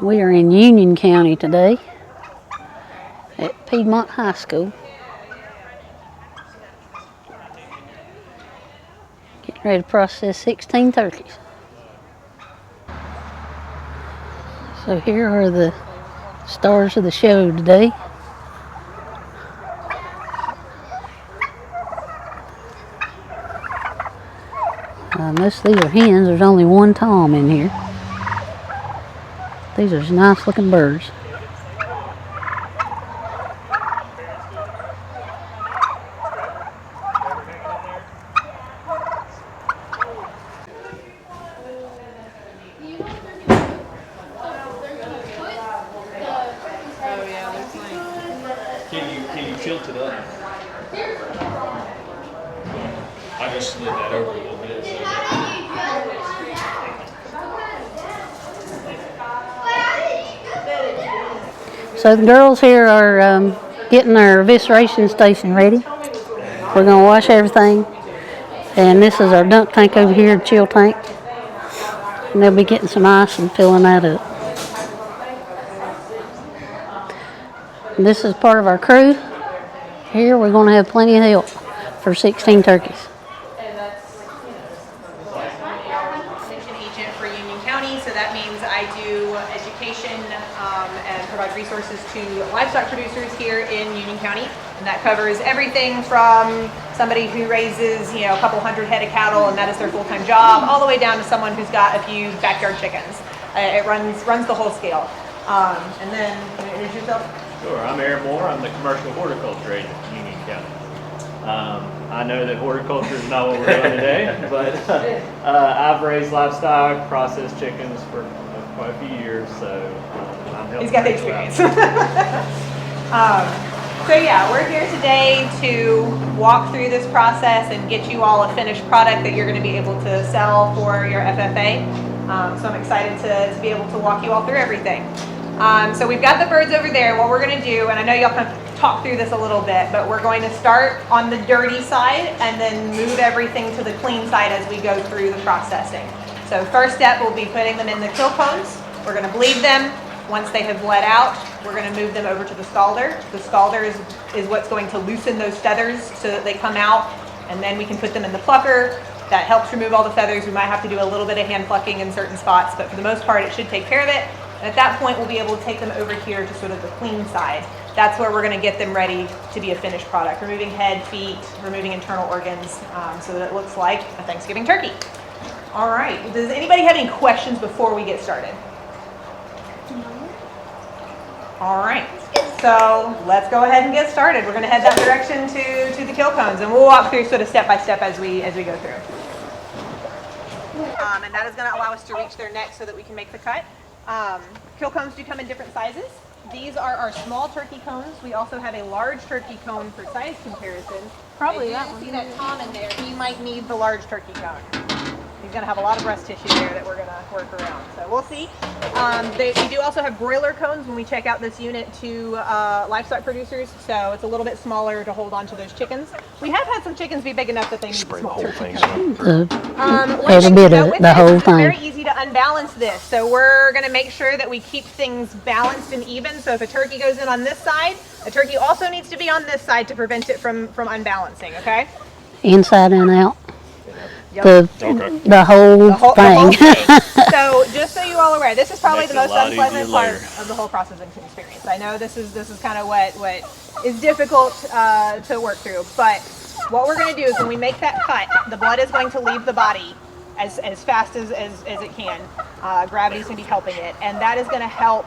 We are in Union County today at Piedmont High School. Getting ready to process 16 turkeys. So here are the stars of the show today. Most of these are hens. There's only one tom in here. These are nice looking birds. Can you tilt it up? I just slid that over a little bit. So the girls here are getting their evisceration station ready. We're going to wash everything. And this is our dunk tank over here, chill tank. And they'll be getting some ice and filling that up. And this is part of our crew. Here we're going to have plenty of help for 16 turkeys. Agent for Union County, so that means I do education and provide resources to livestock producers here in Union County, and that covers everything from somebody who raises, a couple hundred head of cattle and that is their full-time job, all the way down to someone who's got a few backyard chickens. It runs the whole scale. And then, can you introduce yourself? Sure, I'm Aaron Moore. I'm the commercial horticulture agent in Union County. I know that horticulture is not what we're doing today, but I've raised livestock, processed chickens for quite a few years, so I'm helping. He's got the experience. So yeah, we're here today to walk through this process and get you all a finished product that you're going to be able to sell for your FFA. So I'm excited to be able to walk you all through everything. So we've got the birds over there. What we're going to do, and I know y'all kind of talk through this a little bit, but we're going to start on the dirty side and then move everything to the clean side as we go through the processing. So first step, we'll be putting them in the kill cones. We're going to bleed them. Once they have bled out, we're going to move them over to the scalder. The scalder is what's going to loosen those feathers so that they come out, and then we can put them in the plucker. That helps remove all the feathers. We might have to do a little bit of hand plucking in certain spots, but for the most part, it should take care of it. And at that point, we'll be able to take them over here to sort of the clean side. That's where we're going to get them ready to be a finished product, removing head, feet, removing internal organs, so that it looks like a Thanksgiving turkey. All right, does anybody have any questions before we get started? All right, so let's go ahead and get started. We're going to head that direction to the kill cones, and we'll walk through sort of step by step as we go through. And that is going to allow us to reach their neck so that we can make the cut. Kill cones do come in different sizes. These are our small turkey cones. We also have a large turkey cone for size comparison. Probably that one. See that tom in there? He might need the large turkey cone. He's going to have a lot of breast tissue there that we're going to work around. So we'll see. We do also have broiler cones when we check out this unit to livestock producers. So it's a little bit smaller to hold on to those chickens. We have had some chickens be big enough that they need small turkey cones. Every bit of it, the whole thing. It's very easy to unbalance this. So we're going to make sure that we keep things balanced and even. So if a turkey goes in on this side, a turkey also needs to be on this side to prevent it from unbalancing, okay? Inside and out. Yep. The whole thing. So just so you all are aware, this is probably the most unpleasant part of the whole processing experience. I know this is kind of what is difficult to work through, but what we're going to do is when we make that cut, the blood is going to leave the body as fast as it can. Gravity is going to be helping it, and that is going to help.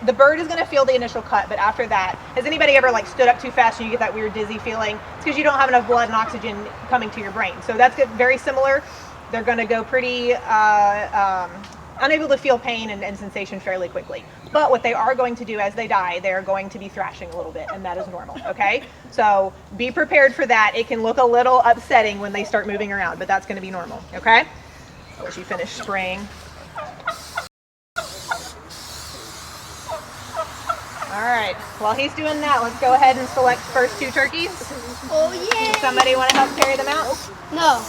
The bird is going to feel the initial cut, but after that, has anybody ever stood up too fast and you get that weird dizzy feeling? It's because you don't have enough blood and oxygen coming to your brain. So that's very similar. They're going to go pretty unable to feel pain and sensation fairly quickly. But what they are going to do as they die, they're going to be thrashing a little bit, and that is normal, okay? So be prepared for that. It can look a little upsetting when they start moving around, but that's going to be normal, okay? I'll let you finish spraying. All right, while he's doing that, let's go ahead and select first two turkeys. Oh, yeah. Somebody want to help carry them out? No.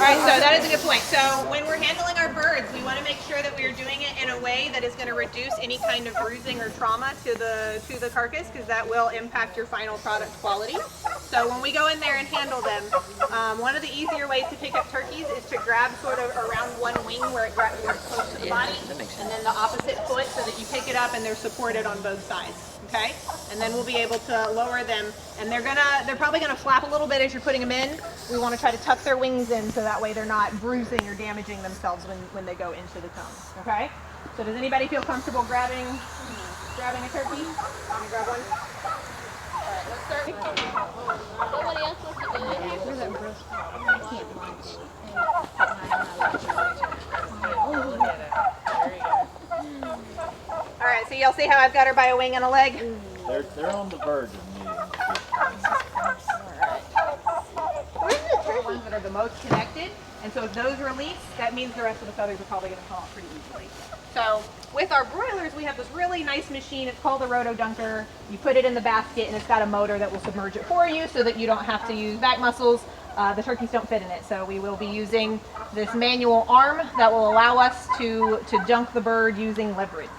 All right, so that is a good point. So when we're handling our birds, we want to make sure that we are doing it in a way that is going to reduce any kind of bruising or trauma to the carcass, because that will impact your final product quality. So when we go in there and handle them, one of the easier ways to pick up turkeys is to grab sort of around one wing where it's close to the body, and then the opposite foot so that you pick it up and they're supported on both sides. Okay, and then we'll be able to lower them, and they're probably gonna flap a little bit as you're putting them in. We want to try to tuck their wings in so that way they're not bruising or damaging themselves when they go into the tongue. Okay, so does anybody feel comfortable grabbing a turkey? Want me to grab one? All right, let's start. Nobody else wants to do it. Where's that breast? I can't munch. All right, so y'all see how I've got her by a wing and a leg? They're on the verge of meeting. Those are the ones that are the most connected, and so if those release, that means the rest of the feathers are probably going to come off pretty easily. So with our broilers, we have this really nice machine. It's called a roto dunker. You put it in the basket, and it's got a motor that will submerge it for you so that you don't have to use back muscles. The turkeys don't fit in it, so we will be using this manual arm that will allow us to dunk the bird using leverage.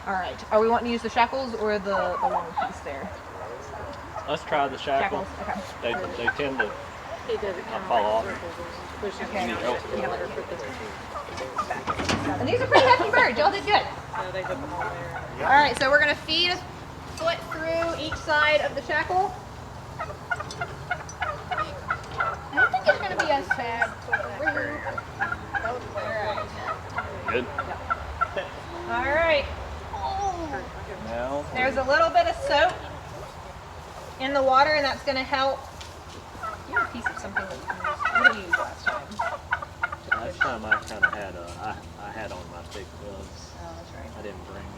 All right, are we wanting to use the shackles or the long piece there? Let's try the shackles. Okay. They tend to fall off. Okay. And these are pretty hefty birds. Y'all did good. All right, so we're going to feed a foot through each side of the shackle. I don't think it's going to be as bad. Good. All right. Now, There's a little bit of soap in the water, and that's going to help. You have a piece of something that we used last time. last time I kind of had I had on my thick gloves. Oh, that's right. I didn't bring them.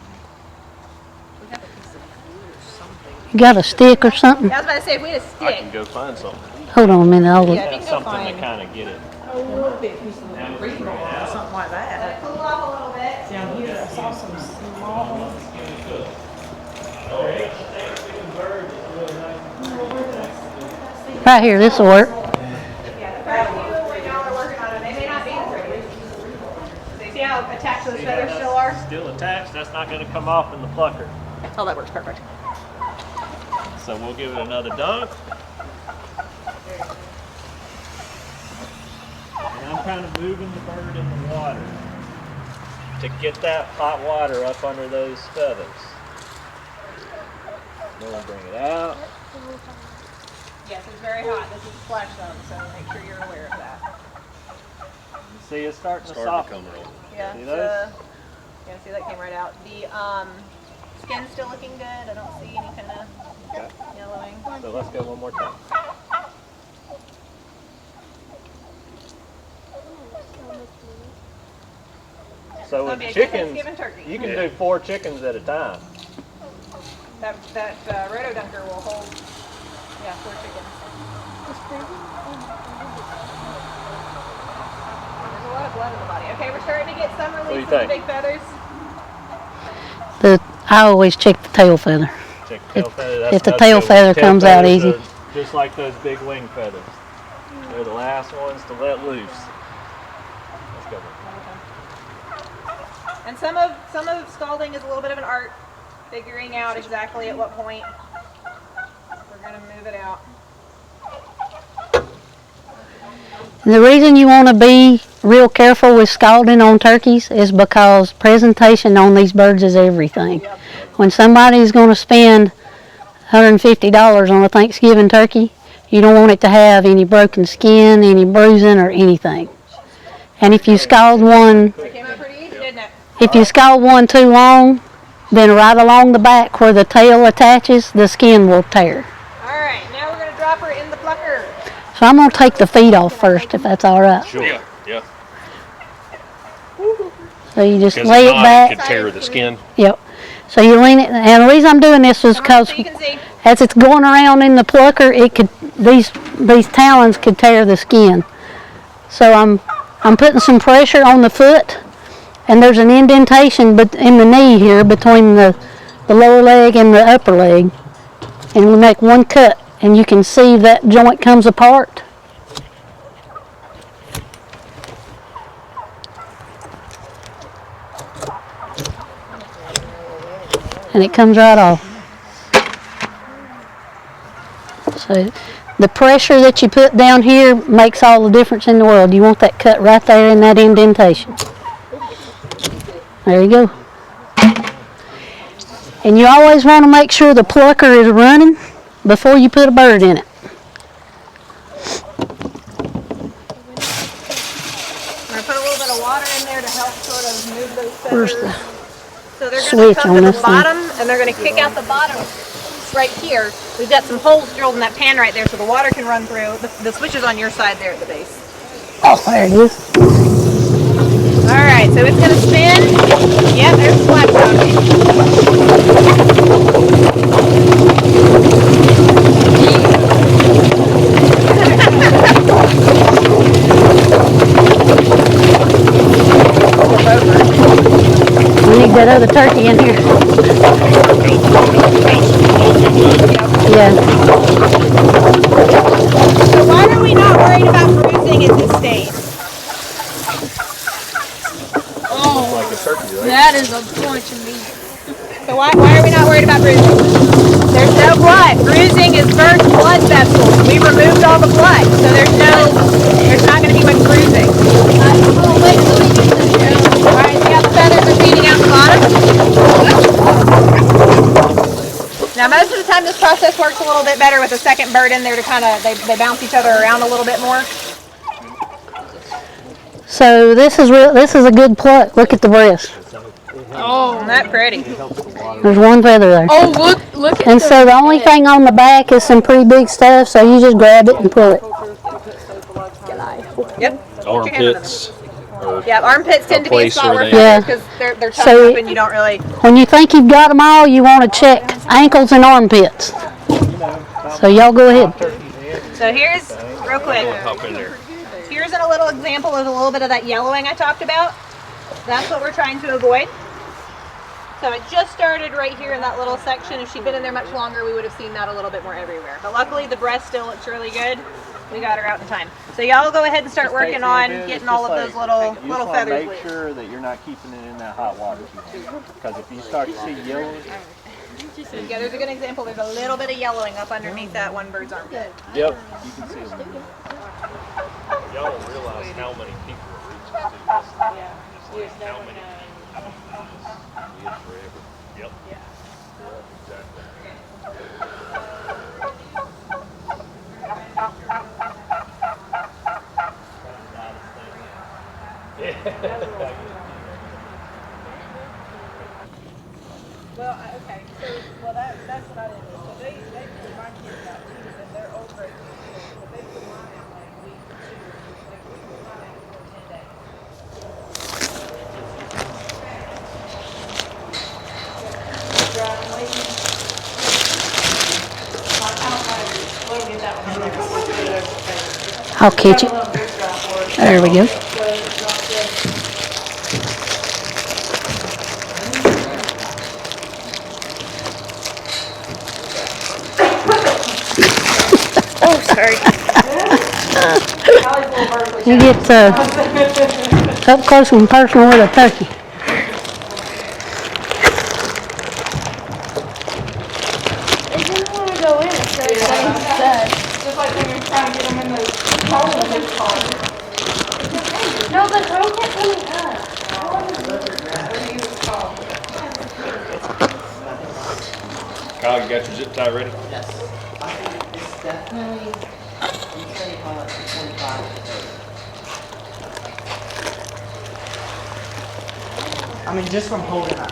We have a piece of glue or something. You got a stick or something? I was about to say, if we had a I can stick. go find something. Hold on a minute, I'll look. Yeah, if you That's can go something to find. kind of get it. A little bit, piece of reading or something like Let that. it cool off a little bit. Down here, I saw some small ones. Right here, this will work. Yeah, the first few where y'all are working on it, they may not be the prettiest. So you see how attached those feathers still are? Still attached. That's not going to come off in the plucker. Oh, that works perfect. So we'll give it another dunk. And I'm kind of moving the bird in the water to get that hot water up under those feathers. Then we'll bring it out. Yes, it's very hot. This is a flash zone, so make sure you're aware of that. You see it's starting to Starting to soften. come around. Yeah, See it's, those? yeah, see that came right out. The skin's still looking good. I don't see any kind of Okay. yellowing. So let's go one more time. So Gonna with be a good chickens, Thanksgiving turkey. you can do 4 chickens at a time. That roto dunker will hold, 4 chickens. There's a lot of blood in the body. Okay, we're starting to get some do you release of the think? big feathers. I always check the tail feather. Check the tail If- feather. That's if the another tail good one. feather Tail comes out feathers easy. are just like those big wing feathers. They're the last ones to let loose. Let's go. And some of scalding is a little bit of an art, figuring out exactly at what point we're gonna move it out. The reason you want to be real careful with scalding on turkeys is because presentation on these birds is everything. When somebody's going to spend $150 on a Thanksgiving turkey, you don't want it to have any broken skin, any bruising, or anything. And if you scald one, It came out pretty easy, didn't it? if you scald one too long, then right along the back where the tail attaches, the skin will tear. All right, now we're gonna drop her in the plucker. So I'm going to take the feet off first, if that's all right. Sure. Yeah, yeah. So you just Because lay if it not, back. it could tear the skin. Yep. So you lean it, and the reason I'm doing this is because So you can see. as it's going around in the plucker, it could these talons could tear the skin. So I'm putting some pressure on the foot, and there's an indentation in the knee here between the lower leg and the upper leg, and we make one cut, and you can see that joint comes apart. and it comes right off. So the pressure that you put down here makes all the difference in the world. You want that cut right there in that indentation. There you go. And you always want to make sure the plucker is running before you put a bird in it. I'm going to put a little bit of water in there to help sort of move those Where's feathers. the So they're going switch to come on to the this thing? bottom, and they're going to kick out the bottom right here. We've got some holes drilled in that pan right there so the water can run through. The switch is on your side there at the base. Oh, there it is. All right, so it's going to spin. Yep, there's the flat We need that other turkey in here. Yeah. So why are we not worried about bruising at this stage? That is a bunch of meat. So why are we not worried about bruising? There's no blood. Bruising is burst blood vessels. We removed all the blood, so there's not going to be much bruising. Oh, wait till we get this down. All right, see how the feathers are feeding out the bottom? Now most of the time this process works a little bit better with a second bird in there to kind of, they bounce each other around a little bit more. So this is a good pluck. Look at the breast. Oh, isn't that pretty? There's one feather there. Oh, look at And so the only thing on the back is some pretty big stuff, so you just grab it and pull it. Yep. Armpits. Yeah, armpits tend to be a place spot where where they- Yeah. because they're tucked So up and you don't really. when you think you've got them all, you want to check ankles and armpits. So y'all go ahead. So here's, real quick, Hop in there. here's a little example of a little bit of that yellowing I talked about. That's what we're trying to avoid. So it just started right here in that little section. If she'd been in there much longer, we would have seen that a little bit more everywhere. But luckily the breast still looks really good. We got her out in time. So y'all go ahead and start working on getting all of those little feathers Make loose. sure that you're not keeping it in that hot water too long. Because if you start to see yellow, Yeah, there's a good example. There's a little bit of yellowing up underneath that one bird's armpit. yep, you can see them. Y'all don't realize how many people are reaching to this. Just like how many people live forever. Yep. Exactly. Well, okay, so, that's what I didn't know. So they put my kids out too, and they're over at, but they put mine out like week 2 or 3, like we put mine out for 10 days. Dry lady. I don't know, we'll get that one next week. I'll catch it. There we go. Oh, sorry. You get up close and personal with a turkey. It didn't want to go in. It started saying dead. Just like when you're trying to get them in those holes. No, the hole kept coming up. Kyle, you got your zip tie ready? Yes. I think it's definitely, you say probably like 25 to 30. I mean, just from holding up.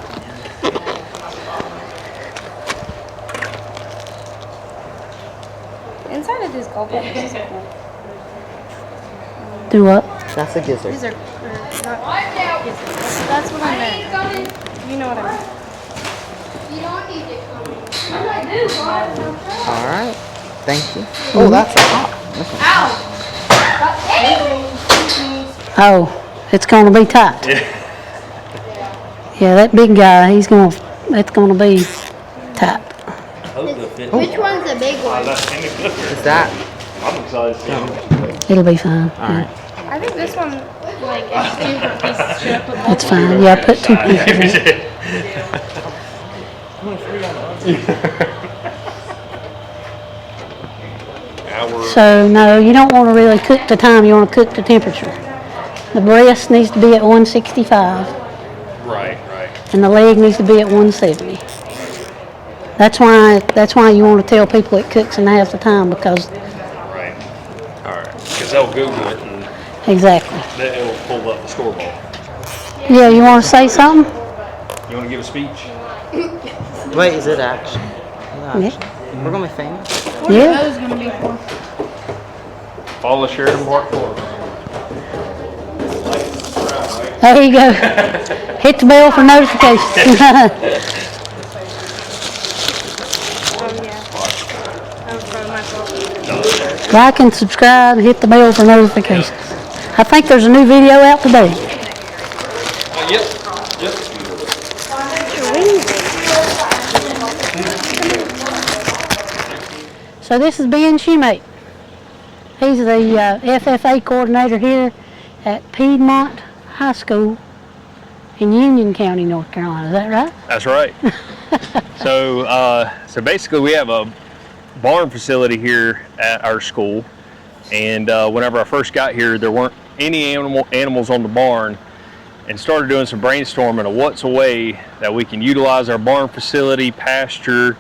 Inside of these gold peppers is cool. Do what? That's a gizzard. These are not gizzards. That's what I meant. You know what I mean. All right. Thank you. Oh, that's a hot. Oh, it's gonna be tight. Yeah, that big guy, it's gonna be tight. Which one's the big one? Is that? I'm excited to see them. It'll be fine. All right. I think this one, like, it's 2 different pieces. Should I put It's fine. Yeah, put 2 pieces in. only 3 on the hour. So no, you don't want to really cook the time. You want to cook the temperature. The breast needs to be at 165, Right. and the leg needs to be at 170. That's why you want to tell people it cooks in half the time, because Right. All right. Because they'll Google it and exactly. then it'll pull up the store-bought. Yeah, you want to say something? You want to give a speech? Wait, is it action? Yeah. We're gonna be famous. Yeah. Those gonna be for. Follow Sheridan Park Forest. There you go. Hit the bell for notifications. Like and subscribe, hit the bell for notifications. I think there's a new video out today. Yep. So this is Ben Shoemate. He's the FFA coordinator here at Piedmont High School in Union County, North Carolina. Is that right? That's right. So basically we have a barn facility here at our school, and whenever I first got here, there weren't any animals on the barn, and started doing some brainstorming of what's a way that we can utilize our barn facility, pasture,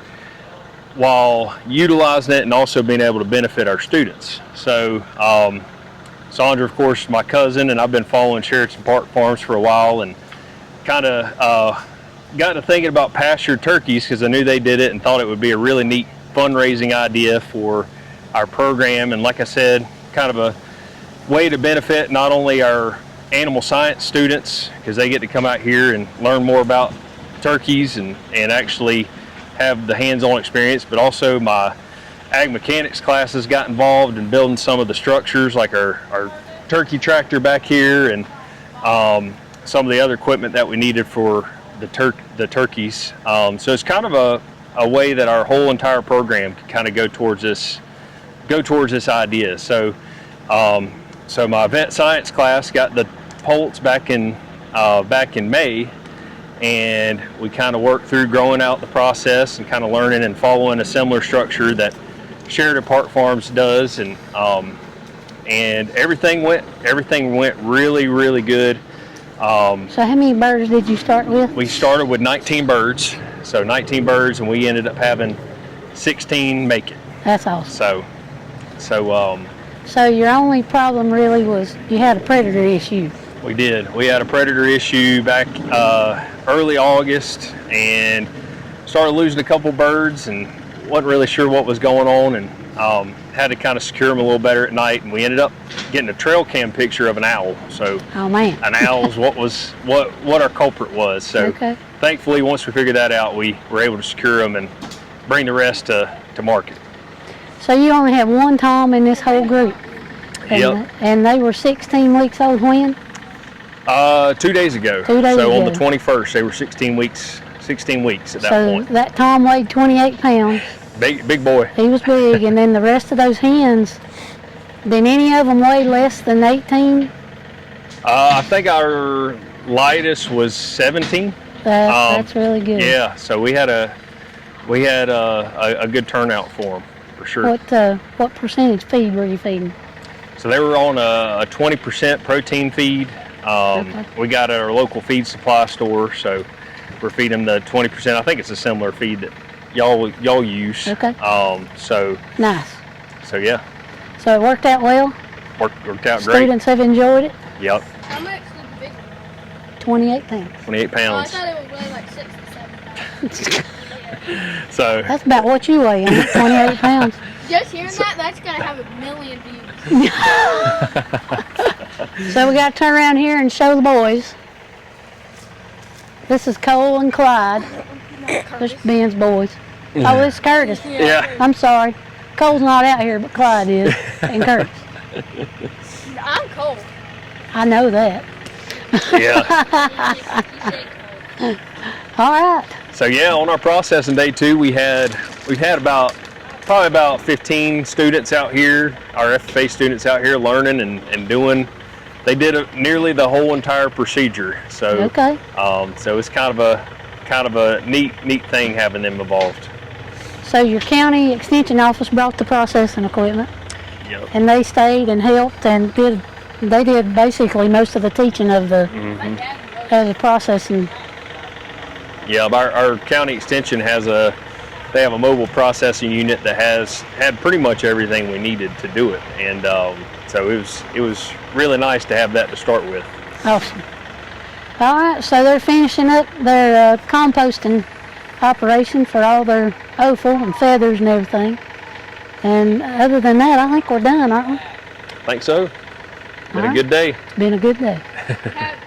while utilizing it and also being able to benefit our students. So Saundra, of course, my cousin, and I've been following Sheridan Park Farms for a while, and kind of got to thinking about pastured turkeys because I knew they did it and thought it would be a really neat fundraising idea for our program. And like I said, kind of a way to benefit not only our animal science students, because they get to come out here and learn more about turkeys and actually have the hands-on experience, but also my ag mechanics classes got involved in building some of the structures, like our turkey tractor back here, and some of the other equipment that we needed for the turkeys. So it's kind of a way that our whole entire program can kind of go towards this idea. So so my vet science class got the poults back in May, and we kind of worked through growing out the process and kind of learning and following a similar structure that Sheridan Park Farms does, and everything went really, really good. So how many birds did you start with? We started with 19 birds, so 19 birds, and we ended up having 16 make it. That's awesome. So your only problem really was you had a predator issue. we did. We had a predator issue back early August, and started losing a couple birds, and wasn't really sure what was going on, and had to kind of secure them a little better at night, and we ended up getting a trail cam picture of an owl. So Oh man. an owl is what our culprit was. So Okay. thankfully, once we figured that out, we were able to secure them and bring the rest to market. So you only have one Tom in this whole group. And, Yep. and they were 16 weeks old when? 2 days ago. 2 days so on ago. the 21st, they were 16 weeks at that So point. that Tom weighed 28 pounds. Big boy. He was big, and then the rest of those hens, did any of them weigh less than 18? I think our lightest was 17. That's really good. Yeah, so we had a good turnout for them, for sure. What percentage feed were you feeding? So they were on a 20% protein feed. Okay. We got at our local feed supply store, so we're feeding them the 20%. I think it's a similar feed that y'all use. Okay. So Nice. yeah, So it worked out well? worked out great. Students have enjoyed it? Yep, How much did the big one? 28 pounds. 28 Oh, I pounds. thought it would weigh like 6 to 7 pounds. So That's about what you weigh, ain't it? 28 pounds. Just hearing that's gonna have 1 million views. So we got to turn around here and show the boys. This is Cole and Clyde. There's Ben's boys. Oh, it's Curtis. yeah. I'm sorry. Cole's not out here, but Clyde is, and Curtis. I'm cold. I know that. Yeah. All right. So yeah, on our processing day 2, we've had probably about 15 students out here, our FFA students out here learning and doing. They did nearly the whole entire procedure. So Okay. so it's kind of kind of a neat thing having them involved. So your county extension office brought the processing equipment, Yep. and they stayed and helped and they did basically most of the teaching of the processing. Yeah, our county extension they have a mobile processing unit that had pretty much everything we needed to do it, and so it was really nice to have that to start with. Awesome. All right, so they're finishing up their composting operation for all their offal and feathers and everything. And other than that, I think we're done, aren't we? Think so. Been All a right. good day. It's been a good day. Have